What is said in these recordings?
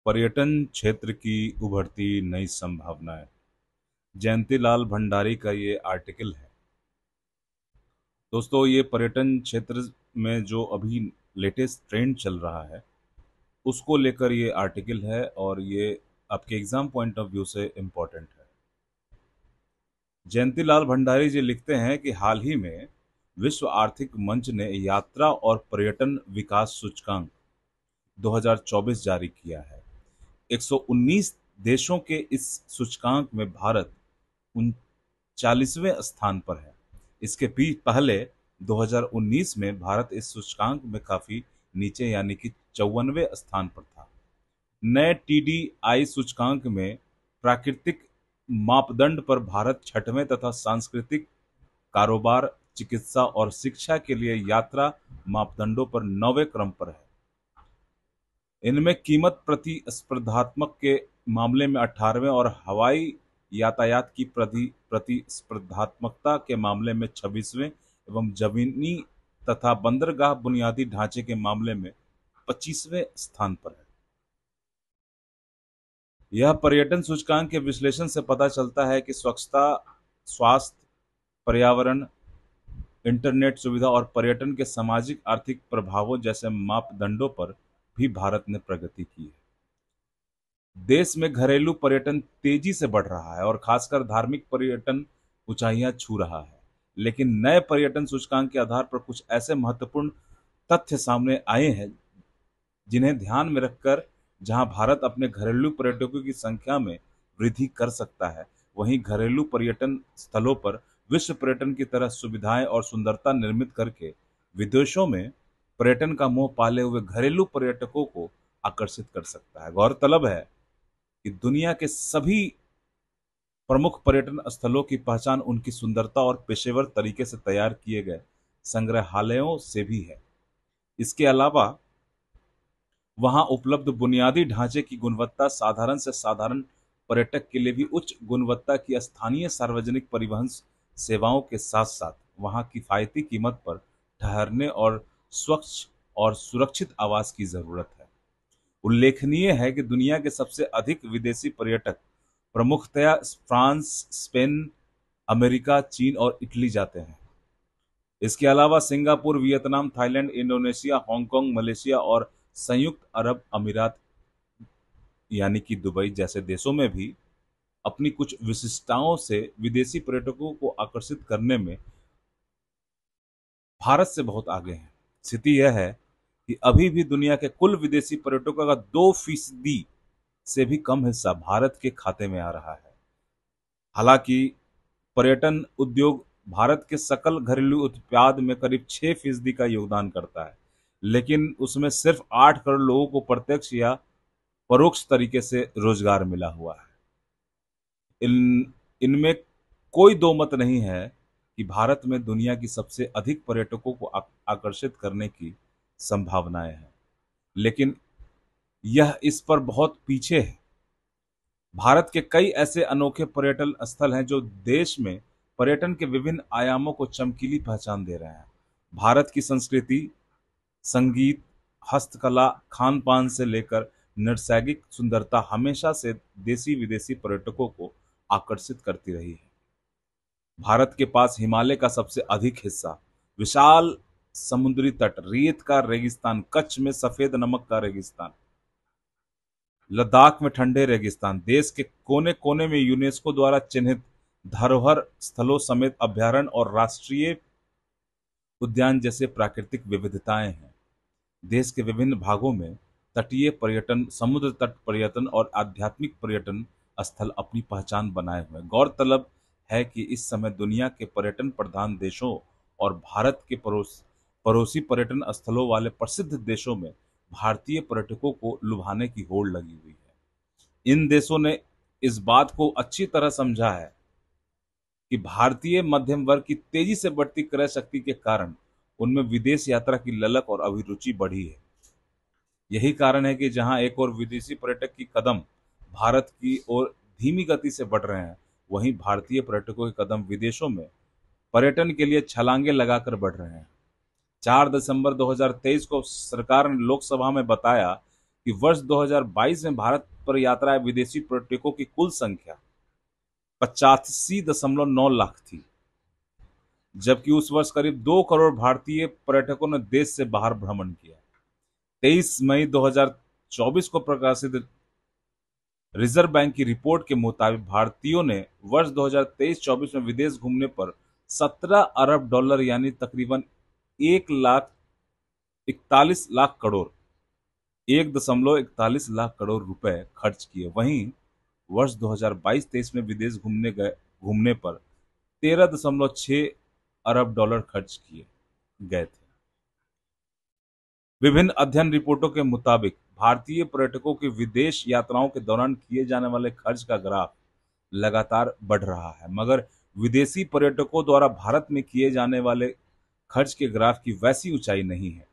पर्यटन क्षेत्र की उभरती नई संभावनाएं। जयंतीलाल भंडारी का ये आर्टिकल है। दोस्तों, ये पर्यटन क्षेत्र में जो अभी लेटेस्ट ट्रेंड चल रहा है उसको लेकर ये आर्टिकल है और ये आपके एग्जाम पॉइंट ऑफ व्यू से इम्पोर्टेंट है। जयंतीलाल भंडारी जी लिखते हैं कि हाल ही में विश्व आर्थिक मंच ने यात्रा और पर्यटन विकास सूचकांक 2024 जारी किया है। 119 देशों के इस सूचकांक में भारत 39वें स्थान पर है। इसके पहले 2019 में भारत इस सूचकांक में काफी नीचे यानी कि 54वें स्थान पर था। नए टीडीआई सूचकांक में प्राकृतिक मापदंड पर भारत 6वें तथा सांस्कृतिक, कारोबार, चिकित्सा और शिक्षा के लिए यात्रा मापदंडों पर 9वें क्रम पर है। इनमें कीमत प्रतिस्पर्धात्मक के मामले में 18वें और हवाई यातायात की प्रतिस्पर्धात्मकता के मामले में 26वें एवं जमीनी तथा बंदरगाह बुनियादी ढांचे के मामले में 25वें स्थान पर है। यह पर्यटन सूचकांक के विश्लेषण से पता चलता है कि स्वच्छता, स्वास्थ्य, पर्यावरण, इंटरनेट सुविधा और पर्यटन के सामाजिक आर्थिक प्रभावों जैसे मापदंडों पर भी भारत ने प्रगति की है। देश में घरेलू पर्यटन तेजी से बढ़ रहा है और खासकर धार्मिक पर्यटन ऊंचाइयां छू रहा है। लेकिन नए पर्यटन सूचकांक के आधार पर कुछ ऐसे महत्वपूर्ण तथ्य सामने आए हैं जिन्हें ध्यान में रखकर जहां भारत अपने घरेलू पर्यटकों की संख्या में वृद्धि कर सकता है, वहीं घरेलू पर्यटन स्थलों पर विश्व पर्यटन की तरह सुविधाएं और सुंदरता निर्मित करके विदेशों में पर्यटन का मोह पाले हुए घरेलू पर्यटकों को आकर्षित कर सकता है। गौरतलब है कि दुनिया के सभी प्रमुख पर्यटन स्थलों की पहचान उनकी सुंदरता और पेशेवर तरीके से तैयार किए गए संग्रहालयों से भी है। इसके अलावा वहां उपलब्ध बुनियादी ढांचे की गुणवत्ता साधारण से साधारण पर्यटक के लिए भी उच्च गुणवत्ता की स्थानीय सार्वजनिक परिवहन सेवाओं के साथ साथ वहां किफायती कीमत पर ठहरने और स्वच्छ और सुरक्षित आवास की जरूरत है। उल्लेखनीय है कि दुनिया के सबसे अधिक विदेशी पर्यटक प्रमुखतया फ्रांस, स्पेन, अमेरिका, चीन और इटली जाते हैं। इसके अलावा Singapore, Vietnam, Thailand, Indonesia, Hong Kong, Malaysia और संयुक्त अरब अमीरात यानी कि दुबई जैसे देशों में भी अपनी कुछ विशिष्टताओं से विदेशी पर्यटकों को आकर्षित करने में भारत से बहुत आगे हैं। स्थिति यह है कि अभी भी दुनिया के कुल विदेशी पर्यटकों का 2% से भी कम हिस्सा भारत के खाते में आ रहा है। हालांकि पर्यटन उद्योग भारत के सकल घरेलू उत्पाद में करीब 6% का योगदान करता है, लेकिन उसमें सिर्फ 8 करोड़ लोगों को प्रत्यक्ष या परोक्ष तरीके से रोजगार मिला हुआ है। इनमें कोई दो मत नहीं है कि भारत में दुनिया की सबसे अधिक पर्यटकों को आकर्षित करने की संभावनाएं हैं, लेकिन यह इस पर बहुत पीछे है। भारत के कई ऐसे अनोखे पर्यटन स्थल हैं जो देश में पर्यटन के विभिन्न आयामों को चमकीली पहचान दे रहे हैं। भारत की संस्कृति, संगीत, हस्तकला, खान पान से लेकर नैसर्गिक सुंदरता हमेशा से देशी विदेशी पर्यटकों को आकर्षित करती रही है। भारत के पास हिमालय का सबसे अधिक हिस्सा, विशाल समुद्री तट, रेत का रेगिस्तान, कच्छ में सफेद नमक का रेगिस्तान, लद्दाख में ठंडे रेगिस्तान, देश के कोने कोने में यूनेस्को द्वारा चिन्हित धरोहर स्थलों समेत अभ्यारण्य और राष्ट्रीय उद्यान जैसे प्राकृतिक विविधताएं हैं। देश के विभिन्न भागों में तटीय पर्यटन, समुद्र तट पर्यटन और आध्यात्मिक पर्यटन स्थल अपनी पहचान बनाए हुए हैं। गौरतलब है कि इस समय दुनिया के पर्यटन प्रधान देशों और भारत के पड़ोसी पर्यटन स्थलों वाले प्रसिद्ध देशों में भारतीय पर्यटकों को लुभाने की होड़ लगी हुई है। इन देशों ने इस बात को अच्छी तरह समझा है कि भारतीय मध्यम वर्ग की तेजी से बढ़ती क्रय शक्ति के कारण उनमें विदेश यात्रा की ललक और अभिरुचि बढ़ी है। यही कारण है कि जहां एक और विदेशी पर्यटक की कदम भारत की ओर धीमी गति से बढ़ रहे हैं, वहीं भारतीय पर्यटकों के कदम विदेशों में पर्यटन के लिए छलांगे लगाकर बढ़ रहे हैं। 4 दिसंबर 2023 को सरकार ने लोकसभा में बताया कि वर्ष 2022 में भारत पर यात्रा विदेशी पर्यटकों की कुल संख्या 85.9 लाख थी, जबकि उस वर्ष करीब 2 करोड़ भारतीय पर्यटकों ने देश से बाहर भ्रमण किया। 23 मई 2024 को प्रकाशित रिजर्व बैंक की रिपोर्ट के मुताबिक भारतीयों ने वर्ष 2023-24 में विदेश घूमने पर 17 अरब डॉलर यानी तकरीबन 1,41 लाख करोड़ 1.41 लाख करोड़ रुपए खर्च किए। वहीं वर्ष 2022-23 में विदेश घूमने पर 13.6 अरब डॉलर खर्च किए गए थे। विभिन्न अध्ययन रिपोर्टों के मुताबिक भारतीय पर्यटकों की विदेश यात्राओं के दौरान किए जाने वाले खर्च का ग्राफ लगातार बढ़ रहा है, मगर विदेशी पर्यटकों द्वारा भारत में किए जाने वाले खर्च के ग्राफ की वैसी ऊंचाई नहीं है।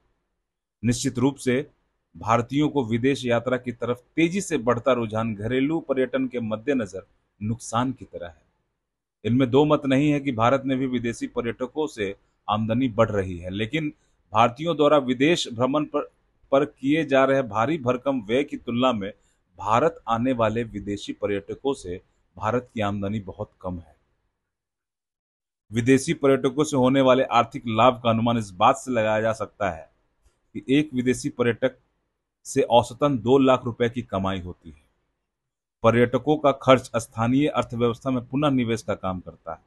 निश्चित रूप से भारतीयों को विदेश यात्रा की तरफ तेजी से बढ़ता रुझान घरेलू पर्यटन के मद्देनजर नुकसान की तरह है। इनमें दो मत नहीं है कि भारत में भी विदेशी पर्यटकों से आमदनी बढ़ रही है, लेकिन भारतीयों द्वारा विदेश भ्रमण पर किए जा रहे भारी भरकम व्यय की तुलना में भारत आने वाले विदेशी पर्यटकों से भारत की आमदनी बहुत कम है। विदेशी पर्यटकों से होने वाले आर्थिक लाभ का अनुमान इस बात से लगाया जा सकता है कि एक विदेशी पर्यटक से औसतन 2 लाख रुपए की कमाई होती है। पर्यटकों का खर्च स्थानीय अर्थव्यवस्था में पुनः निवेश का काम करता है।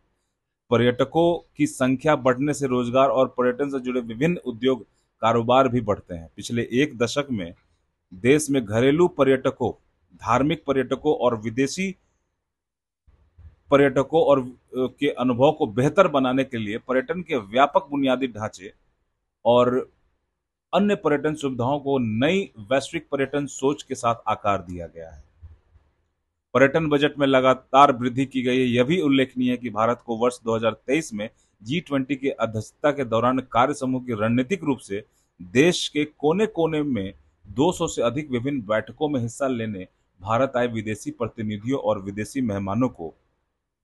पर्यटकों की संख्या बढ़ने से रोजगार और पर्यटन से जुड़े विभिन्न उद्योग कारोबार भी बढ़ते हैं। पिछले एक दशक में देश में घरेलू पर्यटकों, धार्मिक पर्यटकों और विदेशी पर्यटकों और के अनुभव को बेहतर बनाने के लिए पर्यटन के व्यापक बुनियादी ढांचे और अन्य पर्यटन सुविधाओं को नई वैश्विक पर्यटन सोच के साथ आकार दिया गया है। पर्यटन बजट में लगातार वृद्धि की गई है। यह भी उल्लेखनीय है कि भारत को वर्ष 2023 में G20 की अध्यक्षता के दौरान कार्य समूह की रणनीतिक रूप से देश के कोने कोने में 200 से अधिक विभिन्न बैठकों में हिस्सा लेने भारत आए विदेशी प्रतिनिधियों और विदेशी मेहमानों को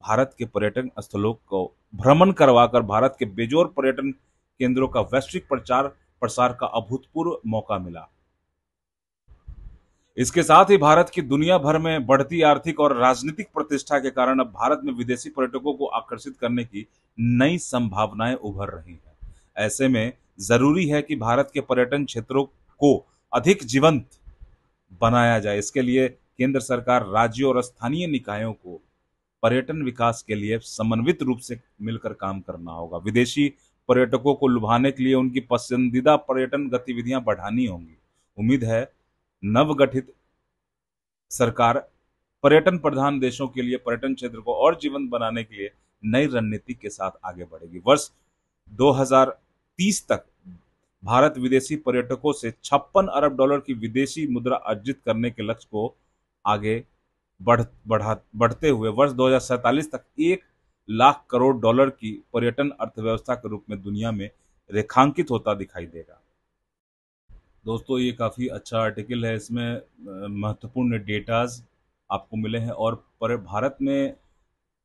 भारत के पर्यटन स्थलों को भ्रमण करवाकर भारत के बेजोर पर्यटन केंद्रों का वैश्विक प्रचार प्रसार का अभूतपूर्व मौका मिला। इसके साथ ही भारत की दुनिया भर में बढ़ती आर्थिक और राजनीतिक प्रतिष्ठा के कारण अब भारत में विदेशी पर्यटकों को आकर्षित करने की नई संभावनाएं उभर रही हैं। ऐसे में जरूरी है कि भारत के पर्यटन क्षेत्रों को अधिक जीवंत बनाया जाए। इसके लिए केंद्र सरकार, राज्यों और स्थानीय निकायों को पर्यटन विकास के लिए समन्वित रूप से मिलकर काम करना होगा। विदेशी पर्यटकों को लुभाने के लिए उनकी पसंदीदा पर्यटन गतिविधियां बढ़ानी होंगी। उम्मीद है नवगठित सरकार पर्यटन प्रधान देशों के लिए पर्यटन क्षेत्र को और जीवंत बनाने के लिए नई रणनीति के साथ आगे बढ़ेगी। वर्ष 2030 तक भारत विदेशी पर्यटकों से 56 अरब डॉलर की विदेशी मुद्रा अर्जित करने के लक्ष्य को आगे बढ़ते हुए वर्ष 2047 तक 1 लाख करोड़ डॉलर की पर्यटन अर्थव्यवस्था के रूप में दुनिया में रेखांकित होता दिखाई देगा। दोस्तों, ये काफ़ी अच्छा आर्टिकल है। इसमें महत्वपूर्ण डेटाज आपको मिले हैं और भारत में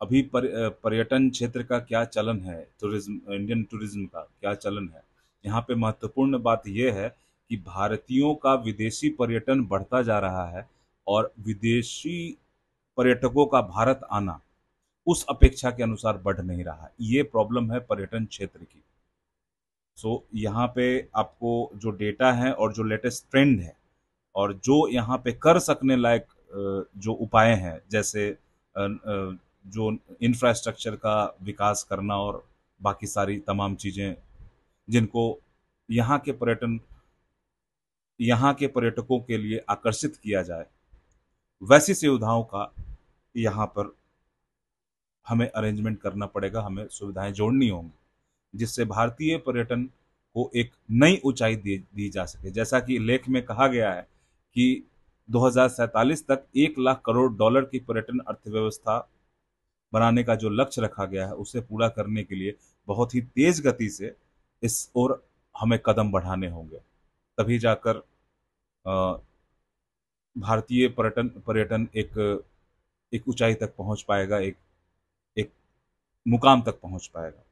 अभी पर्यटन क्षेत्र का क्या चलन है, टूरिज्म, इंडियन टूरिज्म का क्या चलन है। यहाँ पे महत्वपूर्ण बात यह है कि भारतीयों का विदेशी पर्यटन बढ़ता जा रहा है और विदेशी पर्यटकों का भारत आना उस अपेक्षा के अनुसार बढ़ नहीं रहा। ये प्रॉब्लम है पर्यटन क्षेत्र की। यहाँ पे आपको जो डेटा है और जो लेटेस्ट ट्रेंड है और जो यहाँ पे कर सकने लायक जो उपाय हैं, जैसे जो इंफ्रास्ट्रक्चर का विकास करना और बाकी सारी तमाम चीज़ें जिनको यहाँ के पर्यटकों के लिए आकर्षित किया जाए, वैसी सुविधाओं का यहाँ पर हमें अरेंजमेंट करना पड़ेगा, हमें सुविधाएं जोड़नी होंगी जिससे भारतीय पर्यटन को एक नई ऊंचाई दी जा सके। जैसा कि लेख में कहा गया है कि 2047 तक 1 लाख करोड़ डॉलर की पर्यटन अर्थव्यवस्था बनाने का जो लक्ष्य रखा गया है उसे पूरा करने के लिए बहुत ही तेज गति से इस ओर हमें कदम बढ़ाने होंगे। तभी जाकर भारतीय पर्यटन एक ऊंचाई तक पहुंच पाएगा, एक मुकाम तक पहुंच पाएगा।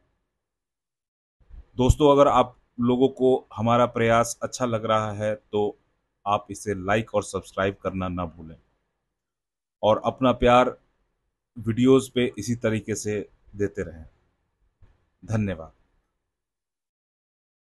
दोस्तों, अगर आप लोगों को हमारा प्रयास अच्छा लग रहा है तो आप इसे लाइक और सब्सक्राइब करना ना भूलें और अपना प्यार वीडियोस पे इसी तरीके से देते रहें। धन्यवाद।